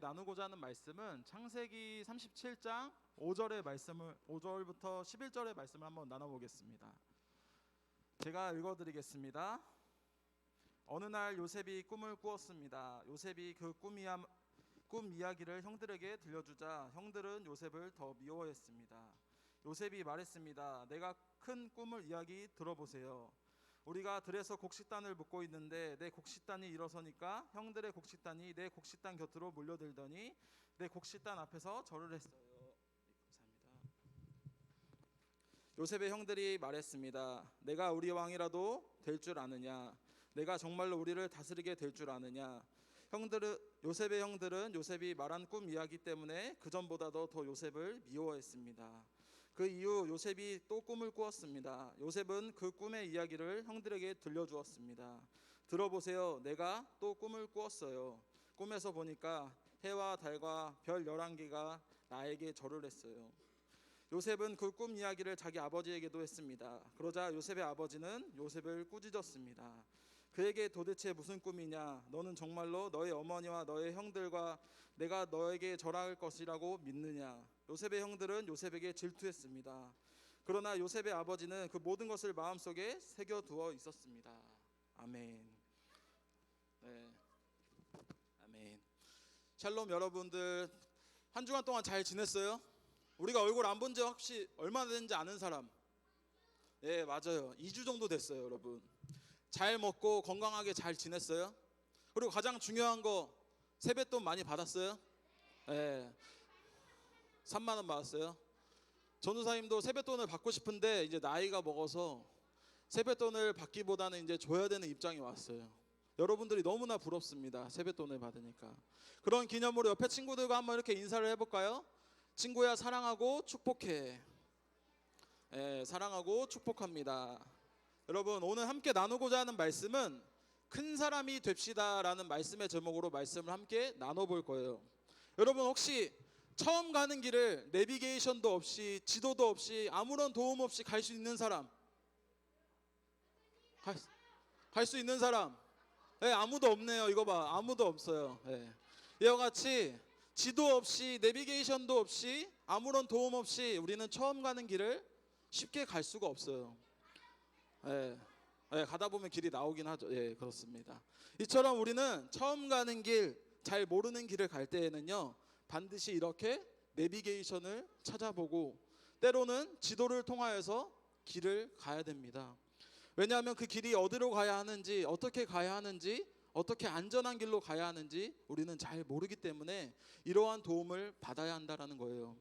나누고자 하는 말씀은 창세기 37장 5절부터 11절의 말씀을 한번 나눠보겠습니다. 제가 읽어드리겠습니다. 어느 날 요셉이 꿈을 꾸었습니다. 요셉이 그 꿈 이야기를 형들에게 들려주자 형들은 요셉을 더 미워했습니다. 요셉이 말했습니다. 내가 큰 꿈을 이야기 들어보세요. 우리가 들에서 곡식단을 묶고 있는데 내 곡식단이 일어서니까 형들의 곡식단이 내 곡식단 곁으로 몰려들더니 내 곡식단 앞에서 절을 했어요. 감사합니다. 요셉의 형들이 말했습니다. 내가 우리 왕이라도 될 줄 아느냐? 내가 정말로 우리를 다스리게 될 줄 아느냐? 요셉의 형들은 요셉이 말한 꿈 이야기 때문에 그전보다도 더 요셉을 미워했습니다. 그 이후 요셉이 또 꿈을 꾸었습니다. 요셉은 그 꿈의 이야기를 형들에게 들려주었습니다. 들어보세요. 내가 또 꿈을 꾸었어요. 꿈에서 보니까 해와 달과 별 11개가 나에게 절을 했어요. 요셉은 그 꿈 이야기를 자기 아버지에게도 했습니다. 그러자 요셉의 아버지는 요셉을 꾸짖었습니다. 그에게 도대체 무슨 꿈이냐? 너는 정말로 너의 어머니와 너의 형들과 내가 너에게 절할 것이라고 믿느냐? 요셉의 형들은 요셉에게 질투했습니다. 그러나 요셉의 아버지는 그 모든 것을 마음속에 새겨두어 있었습니다. 아멘. 네. 아멘. 샬롬 여러분들, 한 주간 동안 잘 지냈어요? 우리가 얼굴 안 본 지 혹시 얼마나 됐는지 아는 사람? 네, 맞아요. 2주 정도 됐어요, 여러분. 잘 먹고 건강하게 잘 지냈어요? 그리고 가장 중요한 거, 세뱃돈 많이 받았어요? 네. 3만 원 받았어요. 전도사님도 세뱃돈을 받고 싶은데 이제 나이가 먹어서 세뱃돈을 받기보다는 이제 줘야 되는 입장이 왔어요. 여러분들이 너무나 부럽습니다. 세뱃돈을 받으니까. 그런 기념으로 옆에 친구들과 한번 이렇게 인사를 해볼까요? 친구야, 사랑하고 축복해. 네, 사랑하고 축복합니다. 여러분, 오늘 함께 나누고자 하는 말씀은 큰 사람이 됩시다 라는 말씀의 제목으로 말씀을 함께 나눠볼 거예요. 여러분, 혹시 처음 가는 길을 내비게이션도 없이 지도도 없이 아무런 도움 없이 갈 수 있는 사람? 갈 수 있는 사람? 네, 아무도 없네요. 이거 봐, 아무도 없어요. 네. 이와 같이 지도 없이 내비게이션도 없이 아무런 도움 없이 우리는 처음 가는 길을 쉽게 갈 수가 없어요. 예, 예, 가다 보면 길이 나오긴 하죠. 예, 그렇습니다. 이처럼 우리는 처음 가는 길, 잘 모르는 길을 갈 때에는요, 반드시 이렇게 내비게이션을 찾아보고 때로는 지도를 통하여서 길을 가야 됩니다. 왜냐하면 그 길이 어디로 가야 하는지, 어떻게 가야 하는지, 어떻게 안전한 길로 가야 하는지 우리는 잘 모르기 때문에 이러한 도움을 받아야 한다는 거예요.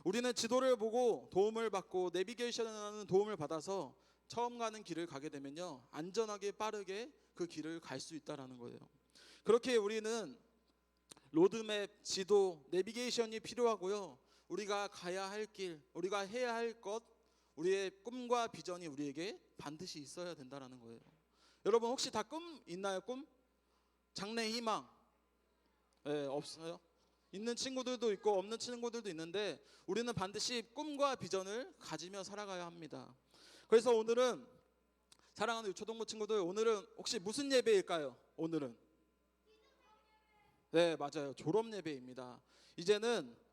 우리는 지도를 보고 도움을 받고 내비게이션이라는 도움을 받아서 처음 가는 길을 가게 되면요, 안전하게 빠르게 그 길을 갈 수 있다는 거예요. 그렇게 우리는 로드맵, 지도, 내비게이션이 필요하고요, 우리가 가야 할 길, 우리가 해야 할 것, 우리의 꿈과 비전이 우리에게 반드시 있어야 된다는 거예요. 여러분, 혹시 다 꿈 있나요? 꿈? 장래 희망? 네, 없어요? 있는 친구들도 있고 없는 친구들도 있는데 우리는 반드시 꿈과 비전을 가지며 살아가야 합니다. 그래서 오늘은, 사랑하는 유초동부 친구들, 오늘은 혹시 무슨 예배일까요? 오늘은, 네, 맞아요. 졸업 예배입니다.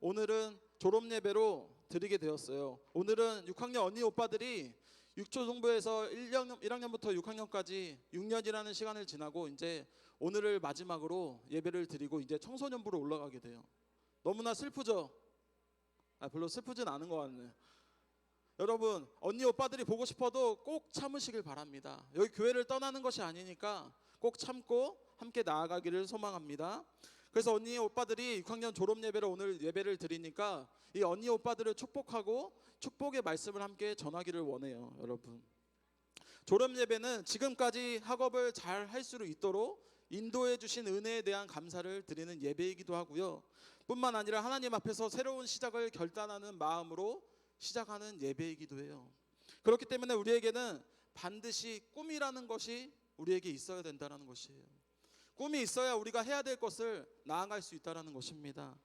오늘은 졸업 예배로 드리게 되었어요. 오늘은 6학년 언니 오빠들이 유초동부에서 1학년부터 6학년까지 6년이라는 시간을 지나고 이제 오늘을 마지막으로 예배를 드리고 이제 청소년부로 올라가게 돼요. 너무나 슬프죠? 별로 슬프진 않은 것 같네요. 여러분, 언니 오빠들이 보고 싶어도 꼭 참으시길 바랍니다. 여기 교회를 떠나는 것이 아니니까 꼭 참고 함께 나아가기를 소망합니다. 그래서 언니 오빠들이 6학년 졸업 예배로 오늘 예배를 드리니까 이 언니 오빠들을 축복하고 축복의 말씀을 함께 전하기를 원해요. 여러분, 졸업 예배는 지금까지 학업을 잘 할 수 있도록 인도해 주신 은혜에 대한 감사를 드리는 예배이기도 하고요, 뿐만 아니라 하나님 앞에서 새로운 시작을 결단하는 마음으로 시작하는 예배이기도 해요. 그렇기 때문에 우리에게는 반드시 꿈이라는 것이 우리에게 있어야 된다는 것이에요. 꿈이 있어야 우리가 해야 될 것을 나아갈 수 있다는 것입니다.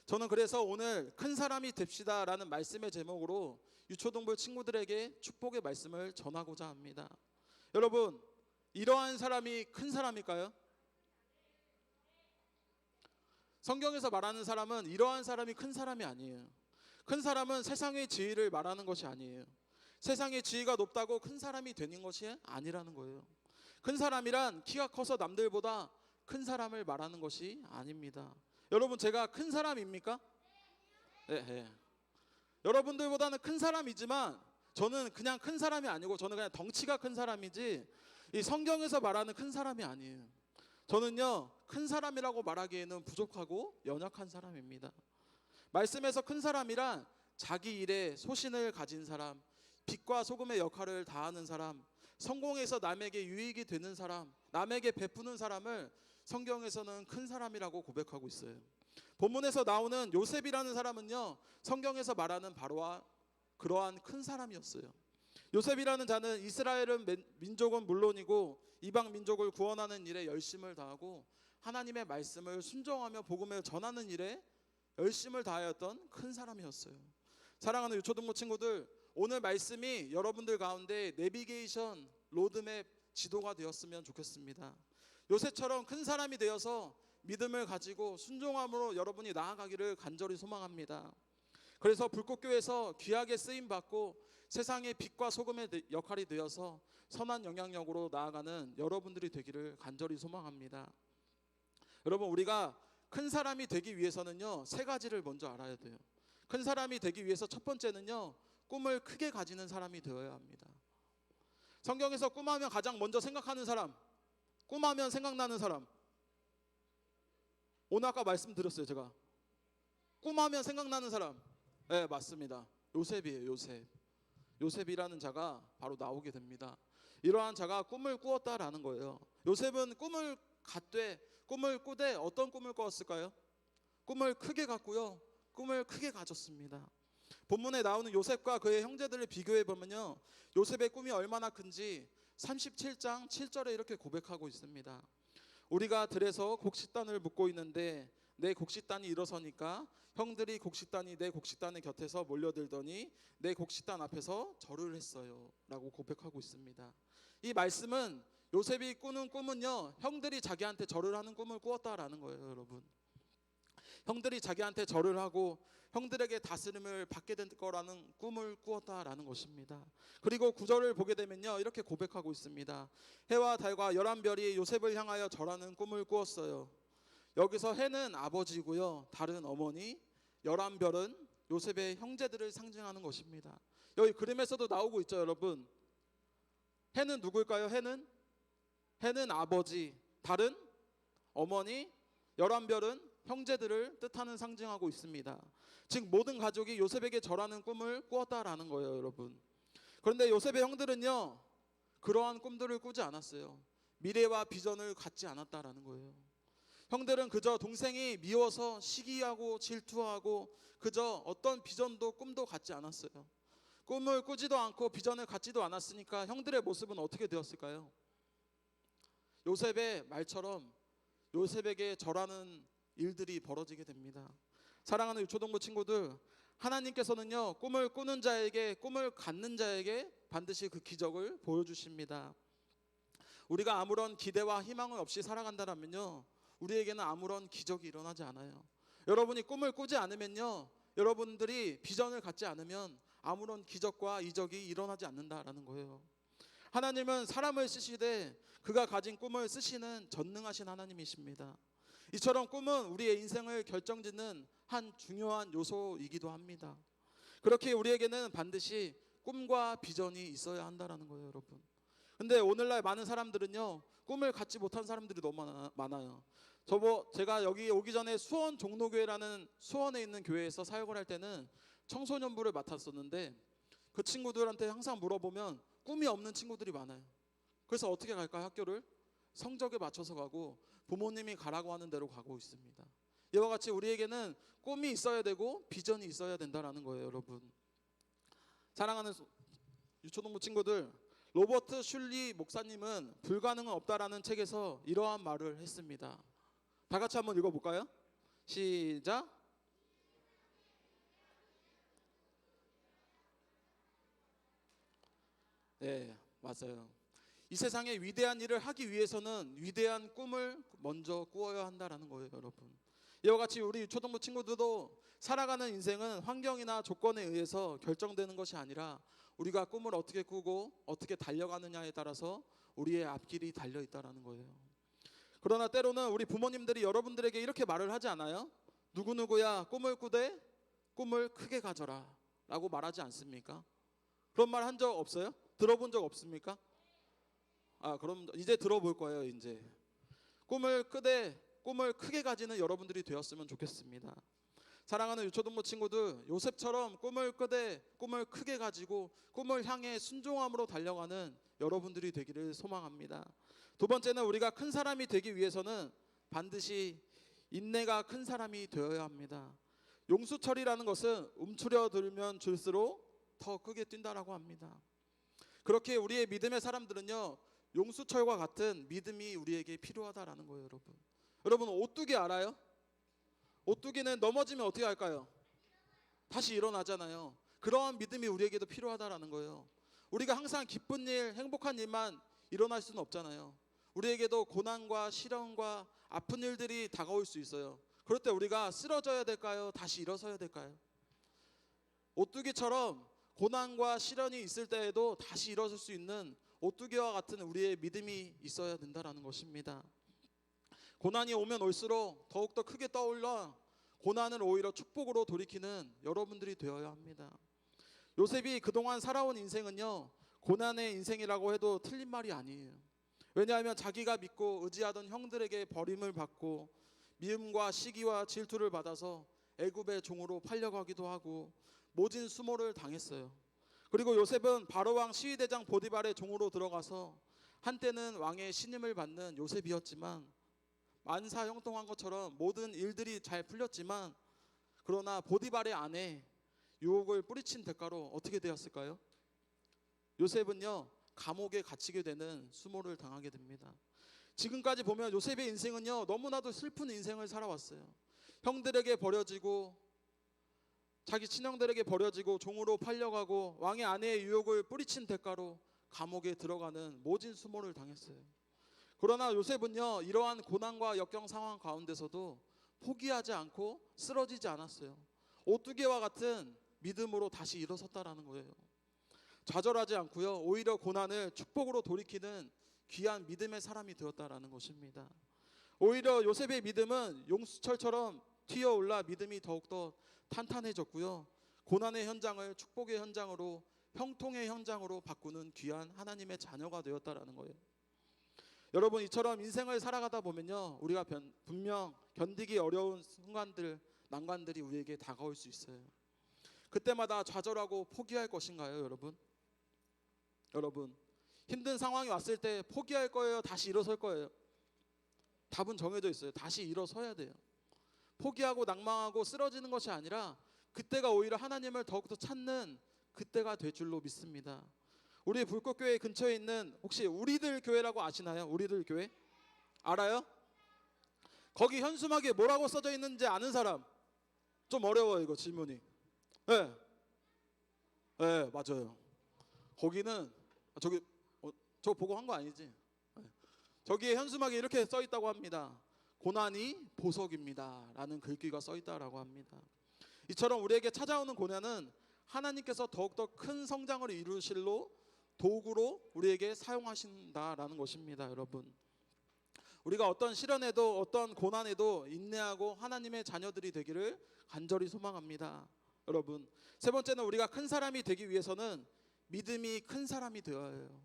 저는 그래서 오늘 큰 사람이 됩시다 라는 말씀의 제목으로 유초동부 친구들에게 축복의 말씀을 전하고자 합니다. 여러분, 이러한 사람이 큰 사람일까요? 성경에서 말하는 사람은 이러한 사람이 큰 사람이 아니에요. 큰 사람은 세상의 지위를 말하는 것이 아니에요. 세상의 지위가 높다고 큰 사람이 되는 것이 아니라는 거예요. 큰 사람이란 키가 커서 남들보다 큰 사람을 말하는 것이 아닙니다. 여러분, 제가 큰 사람입니까? 네, 네. 여러분들보다는 큰 사람이지만 저는 그냥 큰 사람이 아니고 저는 그냥 덩치가 큰 사람이지 이 성경에서 말하는 큰 사람이 아니에요. 저는요, 큰 사람이라고 말하기에는 부족하고 연약한 사람입니다. 말씀에서 큰 사람이란 자기 일에 소신을 가진 사람, 빛과 소금의 역할을 다하는 사람, 성공해서 남에게 유익이 되는 사람, 남에게 베푸는 사람을 성경에서는 큰 사람이라고 고백하고 있어요. 본문에서 나오는 요셉이라는 사람은요, 성경에서 말하는 바로 그러한 큰 사람이었어요. 요셉이라는 자는 이스라엘은 민족은 물론이고 이방 민족을 구원하는 일에 열심을 다하고 하나님의 말씀을 순종하며 복음을 전하는 일에 열심을 다하였던 큰 사람이었어요. 사랑하는 유초등부 친구들, 오늘 말씀이 여러분들 가운데 내비게이션, 로드맵, 지도가 되었으면 좋겠습니다. 요셉처럼 큰 사람이 되어서 믿음을 가지고 순종함으로 여러분이 나아가기를 간절히 소망합니다. 그래서 불꽃교회에서 귀하게 쓰임받고 세상의 빛과 소금의 역할이 되어서 선한 영향력으로 나아가는 여러분들이 되기를 간절히 소망합니다. 여러분, 우리가 큰 사람이 되기 위해서는요, 세 가지를 먼저 알아야 돼요. 큰 사람이 되기 위해서 첫 번째는요, 꿈을 크게 가지는 사람이 되어야 합니다. 성경에서 꿈하면 가장 먼저 생각하는 사람, 꿈하면 생각나는 사람, 오늘 아까 말씀드렸어요. 제가 꿈하면 생각나는 사람, 네, 맞습니다. 요셉이에요. 요셉이라는 자가 바로 나오게 됩니다. 이러한 자가 꿈을 꾸었다라는 거예요. 요셉은 꿈을 꾸되 어떤 꿈을 꾸었을까요? 꿈을 크게 갔고요, 꿈을 크게 가졌습니다. 본문에 나오는 요셉과 그의 형제들을 비교해 보면요, 요셉의 꿈이 얼마나 큰지 37장 7절에 이렇게 고백하고 있습니다. 우리가 들에서 곡식단을 묶고 있는데 내 곡식단이 일어서니까 형들이 곡식단이 내 곡식단의 곁에서 몰려들더니 내 곡식단 앞에서 절을 했어요 라고 고백하고 있습니다. 이 말씀은 요셉이 꾸는 꿈은요, 형들이 자기한테 절을 하는 꿈을 꾸었다라는 거예요. 여러분, 형들이 자기한테 절을 하고 형들에게 다스림을 받게 될 거라는 꿈을 꾸었다라는 것입니다. 그리고 9절을 보게 되면요, 이렇게 고백하고 있습니다. 해와 달과 11별이 요셉을 향하여 절하는 꿈을 꾸었어요. 여기서 해는 아버지고요, 달은 어머니, 11별은 요셉의 형제들을 상징하는 것입니다. 여기 그림에서도 나오고 있죠. 여러분, 해는 누굴까요? 해는 아버지, 달은 어머니, 11별은 형제들을 뜻하는 상징하고 있습니다. 즉 모든 가족이 요셉에게 절하는 꿈을 꾸었다라는 거예요. 여러분, 그런데 요셉의 형들은요, 그러한 꿈들을 꾸지 않았어요. 미래와 비전을 갖지 않았다라는 거예요. 형들은 그저 동생이 미워서 시기하고 질투하고 그저 어떤 비전도 꿈도 갖지 않았어요. 꿈을 꾸지도 않고 비전을 갖지도 않았으니까 형들의 모습은 어떻게 되었을까요? 요셉의 말처럼 요셉에게 절하는 일들이 벌어지게 됩니다. 사랑하는 유초동부 친구들, 하나님께서는요, 꿈을 꾸는 자에게, 꿈을 갖는 자에게 반드시 그 기적을 보여주십니다. 우리가 아무런 기대와 희망을 없이 살아간다면요, 우리에게는 아무런 기적이 일어나지 않아요. 여러분이 꿈을 꾸지 않으면요, 여러분들이 비전을 갖지 않으면 아무런 기적과 이적이 일어나지 않는다라는 거예요. 하나님은 사람을 쓰시되 그가 가진 꿈을 쓰시는 전능하신 하나님이십니다. 이처럼 꿈은 우리의 인생을 결정짓는 한 중요한 요소이기도 합니다. 그렇게 우리에게는 반드시 꿈과 비전이 있어야 한다는 거예요. 여러분, 근데 오늘날 많은 사람들은요, 꿈을 갖지 못한 사람들이 너무 많아요. 제가 여기 오기 전에 수원 종로교회라는 수원에 있는 교회에서 사역을 할 때는 청소년부를 맡았었는데 그 친구들한테 항상 물어보면 꿈이 없는 친구들이 많아요. 그래서 어떻게 갈까요? 학교를 성적에 맞춰서 가고 부모님이 가라고 하는 대로 가고 있습니다. 이와 같이 우리에게는 꿈이 있어야 되고 비전이 있어야 된다는 거예요. 여러분, 사랑하는 유초동부 친구들, 로버트 슐리 목사님은 불가능은 없다라는 책에서 이러한 말을 했습니다. 다 같이 한번 읽어볼까요? 시작. 네, 맞아요. 이 세상에 위대한 일을 하기 위해서는 위대한 꿈을 먼저 꾸어야 한다라는 거예요. 여러분, 이와 같이 우리 유초등부 친구들도 살아가는 인생은 환경이나 조건에 의해서 결정되는 것이 아니라 우리가 꿈을 어떻게 꾸고 어떻게 달려가느냐에 따라서 우리의 앞길이 달려 있다라는 거예요. 그러나 때로는 우리 부모님들이 여러분들에게 이렇게 말을 하지 않아요? 누구누구야 꿈을 꾸되 꿈을 크게 가져라 라고 말하지 않습니까? 그런 말 한 적 없어요? 들어본 적 없습니까? 그럼 이제 들어볼 거예요. 이제 꿈을 꾸되 꿈을 크게 가지는 여러분들이 되었으면 좋겠습니다. 사랑하는 유초등부 친구들, 요셉처럼 꿈을 꾸되 꿈을 크게 가지고 꿈을 향해 순종함으로 달려가는 여러분들이 되기를 소망합니다. 두 번째는 우리가 큰 사람이 되기 위해서는 반드시 인내가 큰 사람이 되어야 합니다. 용수철이라는 것은 움츠려들면 줄수록 더 크게 뛴다라고 합니다. 그렇게 우리의 믿음의 사람들은요, 용수철과 같은 믿음이 우리에게 필요하다라는 거예요. 여러분 오뚜기 알아요? 오뚜기는 넘어지면 어떻게 할까요? 다시 일어나잖아요. 그러한 믿음이 우리에게도 필요하다라는 거예요. 우리가 항상 기쁜 일, 행복한 일만 일어날 수는 없잖아요. 우리에게도 고난과 시련과 아픈 일들이 다가올 수 있어요. 그럴 때 우리가 쓰러져야 될까요? 다시 일어서야 될까요? 오뚜기처럼 고난과 시련이 있을 때에도 다시 일어설 수 있는 오뚜기와 같은 우리의 믿음이 있어야 된다는 것입니다. 고난이 오면 올수록 더욱더 크게 떠올라 고난을 오히려 축복으로 돌이키는 여러분들이 되어야 합니다. 요셉이 그동안 살아온 인생은요, 고난의 인생이라고 해도 틀린 말이 아니에요. 왜냐하면 자기가 믿고 의지하던 형들에게 버림을 받고 미움과 시기와 질투를 받아서 애굽의 종으로 팔려가기도 하고 모진 수모를 당했어요. 그리고 요셉은 바로왕 시위대장 보디발의 종으로 들어가서 한때는 왕의 신임을 받는 요셉이었지만 만사 형통한 것처럼 모든 일들이 잘 풀렸지만 그러나 보디발의 아내 유혹을 뿌리친 대가로 어떻게 되었을까요? 요셉은요, 감옥에 갇히게 되는 수모를 당하게 됩니다. 지금까지 보면 요셉의 인생은요, 너무나도 슬픈 인생을 살아왔어요. 형들에게 버려지고 자기 친형들에게 버려지고 종으로 팔려가고 왕의 아내의 유혹을 뿌리친 대가로 감옥에 들어가는 모진 수모를 당했어요. 그러나 요셉은요, 이러한 고난과 역경 상황 가운데서도 포기하지 않고 쓰러지지 않았어요. 오뚜기와 같은 믿음으로 다시 일어섰다라는 거예요. 좌절하지 않고요, 오히려 고난을 축복으로 돌이키는 귀한 믿음의 사람이 되었다라는 것입니다. 오히려 요셉의 믿음은 용수철처럼 튀어올라 믿음이 더욱더 탄탄해졌고요, 고난의 현장을 축복의 현장으로, 형통의 현장으로 바꾸는 귀한 하나님의 자녀가 되었다라는 거예요. 여러분, 이처럼 인생을 살아가다 보면요, 우리가 분명 견디기 어려운 순간들, 난관들이 우리에게 다가올 수 있어요. 그때마다 좌절하고 포기할 것인가요, 여러분? 힘든 상황이 왔을 때 포기할 거예요? 다시 일어설 거예요? 답은 정해져 있어요. 다시 일어서야 돼요. 포기하고 낭망하고 쓰러지는 것이 아니라 그때가 오히려 하나님을 더욱더 찾는 그때가 될 줄로 믿습니다. 우리 불꽃교회 근처에 있는 혹시 우리들 교회라고 아시나요? 우리들 교회? 알아요? 거기 현수막에 뭐라고 써져 있는지 아는 사람? 좀 어려워요, 이거 질문이. 네, 맞아요. 거기는 저 보고 한 거 아니지? 저기에 현수막에 이렇게 써 있다고 합니다. 고난이 보석입니다 라는 글귀가 써 있다라고 합니다. 이처럼 우리에게 찾아오는 고난은 하나님께서 더욱더 큰 성장을 이루실로 도구로 우리에게 사용하신다라는 것입니다. 여러분, 우리가 어떤 시련에도 어떤 고난에도 인내하고 하나님의 자녀들이 되기를 간절히 소망합니다. 여러분, 세 번째는 우리가 큰 사람이 되기 위해서는 믿음이 큰 사람이 되어야 해요.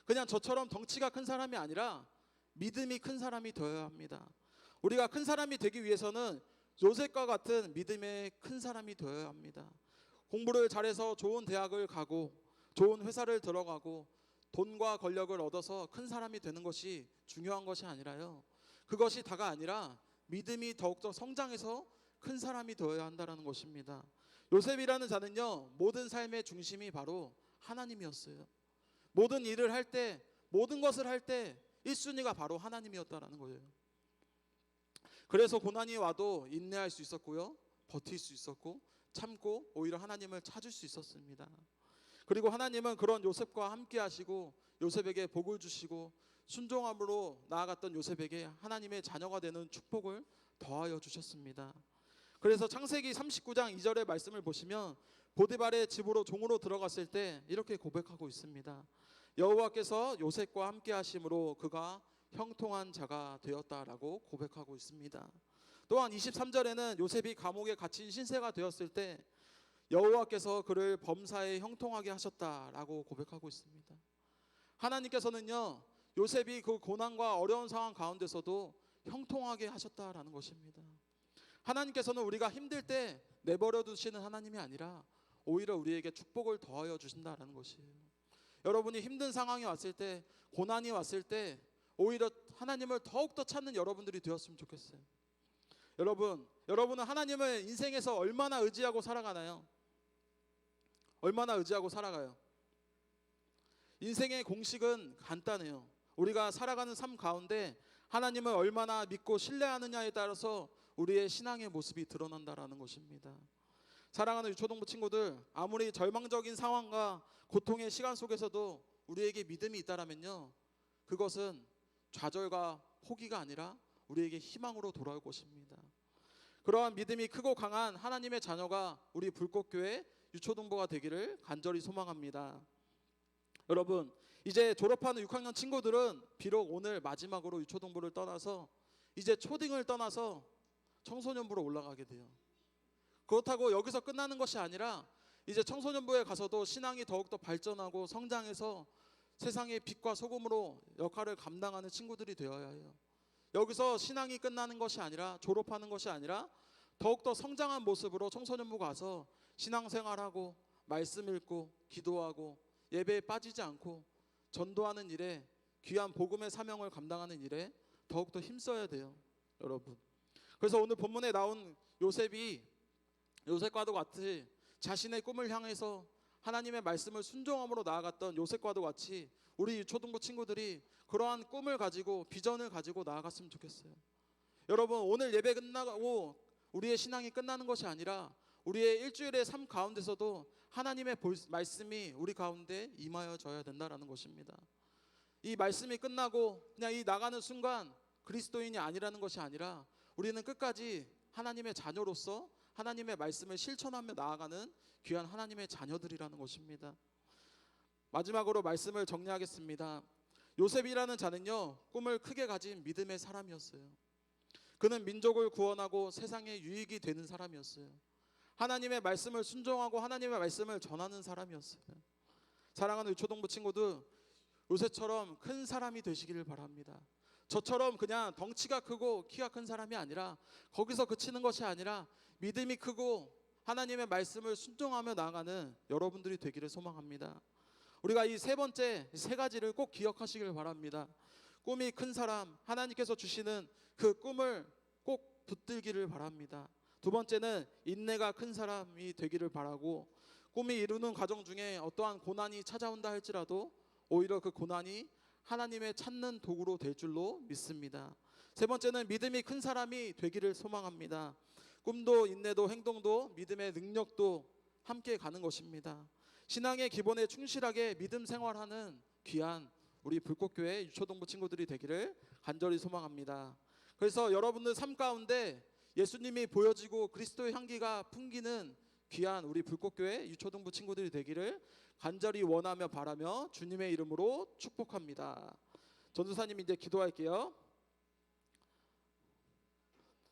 그냥 저처럼 덩치가 큰 사람이 아니라 믿음이 큰 사람이 되어야 합니다. 우리가 큰 사람이 되기 위해서는 요셉과 같은 믿음의 큰 사람이 되어야 합니다. 공부를 잘해서 좋은 대학을 가고 좋은 회사를 들어가고 돈과 권력을 얻어서 큰 사람이 되는 것이 중요한 것이 아니라요, 그것이 다가 아니라 믿음이 더욱더 성장해서 큰 사람이 되어야 한다는 것입니다. 요셉이라는 자는요, 모든 삶의 중심이 바로 하나님이었어요. 모든 일을 할 때, 모든 것을 할 때 1순위가 바로 하나님이었다라는 거예요. 그래서 고난이 와도 인내할 수 있었고요, 버틸 수 있었고 참고 오히려 하나님을 찾을 수 있었습니다. 그리고 하나님은 그런 요셉과 함께 하시고 요셉에게 복을 주시고 순종함으로 나아갔던 요셉에게 하나님의 자녀가 되는 축복을 더하여 주셨습니다. 그래서 창세기 39장 2절의 말씀을 보시면 보디발의 집으로 종으로 들어갔을 때 이렇게 고백하고 있습니다. 여호와께서 요셉과 함께 하심으로 그가 형통한 자가 되었다라고 고백하고 있습니다. 또한 23절에는 요셉이 감옥에 갇힌 신세가 되었을 때 여호와께서 그를 범사에 형통하게 하셨다라고 고백하고 있습니다. 하나님께서는요, 요셉이 그 고난과 어려운 상황 가운데서도 형통하게 하셨다라는 것입니다. 하나님께서는 우리가 힘들 때 내버려 두시는 하나님이 아니라 오히려 우리에게 축복을 더하여 주신다라는 것이에요. 여러분이 힘든 상황이 왔을 때, 고난이 왔을 때 오히려 하나님을 더욱더 찾는 여러분들이 되었으면 좋겠어요. 여러분은 하나님을 인생에서 얼마나 의지하고 살아가나요? 얼마나 의지하고 살아가요? 인생의 공식은 간단해요. 우리가 살아가는 삶 가운데 하나님을 얼마나 믿고 신뢰하느냐에 따라서 우리의 신앙의 모습이 드러난다라는 것입니다. 사랑하는 유초동부 친구들, 아무리 절망적인 상황과 고통의 시간 속에서도 우리에게 믿음이 있다라면요, 그것은 좌절과 포기가 아니라 우리에게 희망으로 돌아올 것입니다. 그러한 믿음이 크고 강한 하나님의 자녀가 우리 불꽃교회 유초동부가 되기를 간절히 소망합니다. 여러분, 이제 졸업하는 6학년 친구들은 비록 오늘 마지막으로 유초동부를 떠나서 이제 초딩을 떠나서 청소년부로 올라가게 돼요. 그렇다고 여기서 끝나는 것이 아니라 이제 청소년부에 가서도 신앙이 더욱더 발전하고 성장해서 세상의 빛과 소금으로 역할을 감당하는 친구들이 되어야 해요. 여기서 신앙이 끝나는 것이 아니라, 졸업하는 것이 아니라 더욱더 성장한 모습으로 청소년부 가서 신앙생활하고 말씀 읽고 기도하고 예배에 빠지지 않고 전도하는 일에, 귀한 복음의 사명을 감당하는 일에 더욱더 힘써야 돼요, 여러분. 그래서 오늘 본문에 나온 요셉과도 같이 자신의 꿈을 향해서 하나님의 말씀을 순종함으로 나아갔던 요셉과도 같이 우리 초등부 친구들이 그러한 꿈을 가지고, 비전을 가지고 나아갔으면 좋겠어요. 여러분, 오늘 예배 끝나고 우리의 신앙이 끝나는 것이 아니라 우리의 일주일의 삶 가운데서도 하나님의 말씀이 우리 가운데 임하여져야 된다라는 것입니다. 이 말씀이 끝나고 그냥 이 나가는 순간 그리스도인이 아니라는 것이 아니라 우리는 끝까지 하나님의 자녀로서 하나님의 말씀을 실천하며 나아가는 귀한 하나님의 자녀들이라는 것입니다. 마지막으로 말씀을 정리하겠습니다. 요셉이라는 자는요, 꿈을 크게 가진 믿음의 사람이었어요. 그는 민족을 구원하고 세상에 유익이 되는 사람이었어요. 하나님의 말씀을 순종하고 하나님의 말씀을 전하는 사람이었어요. 사랑하는 유초동부 친구들, 요셉처럼 큰 사람이 되시기를 바랍니다. 저처럼 그냥 덩치가 크고 키가 큰 사람이 아니라, 거기서 그치는 것이 아니라 믿음이 크고 하나님의 말씀을 순종하며 나아가는 여러분들이 되기를 소망합니다. 우리가 이 세 번째, 세 가지를 꼭 기억하시길 바랍니다. 꿈이 큰 사람, 하나님께서 주시는 그 꿈을 꼭 붙들기를 바랍니다. 두 번째는 인내가 큰 사람이 되기를 바라고, 꿈이 이루는 과정 중에 어떠한 고난이 찾아온다 할지라도 오히려 그 고난이 하나님의 찾는 도구로 될 줄로 믿습니다. 세 번째는 믿음이 큰 사람이 되기를 소망합니다. 꿈도 인내도 행동도 믿음의 능력도 함께 가는 것입니다. 신앙의 기본에 충실하게 믿음 생활하는 귀한 우리 불꽃교회 유초동부 친구들이 되기를 간절히 소망합니다. 그래서 여러분들 삶 가운데 예수님이 보여지고 그리스도의 향기가 풍기는 귀한 우리 불꽃교회 유초동부 친구들이 되기를 간절히 원하며 바라며 주님의 이름으로 축복합니다. 전도사님, 이제 기도할게요.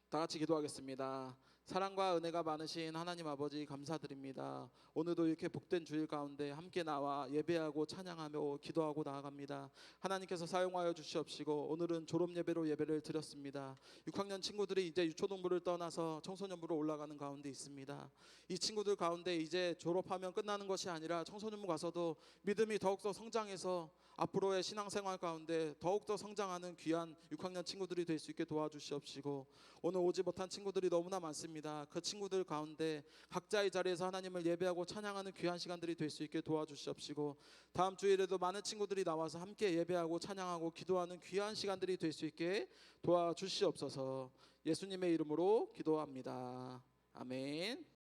다 같이 기도하겠습니다. 사랑과 은혜가 많으신 하나님 아버지, 감사드립니다. 오늘도 이렇게 복된 주일 가운데 함께 나와 예배하고 찬양하며 기도하고 나아갑니다. 하나님께서 사용하여 주시옵시고, 오늘은 졸업 예배로 예배를 드렸습니다. 6학년 친구들이 이제 유초동부를 떠나서 청소년부로 올라가는 가운데 있습니다. 이 친구들 가운데 이제 졸업하면 끝나는 것이 아니라 청소년부 가서도 믿음이 더욱더 성장해서 앞으로의 신앙생활 가운데 더욱더 성장하는 귀한 6학년 친구들이 될 수 있게 도와주시옵시고, 오늘 오지 못한 친구들이 너무나 많습니다. 그 친구들 가운데 각자의 자리에서 하나님을 예배하고 찬양하는 귀한 시간들이 될 수 있게 도와주시옵시고, 다음 주일에도 많은 친구들이 나와서 함께 예배하고 찬양하고 기도하는 귀한 시간들이 될 수 있게 도와주시옵소서. 예수님의 이름으로 기도합니다. 아멘.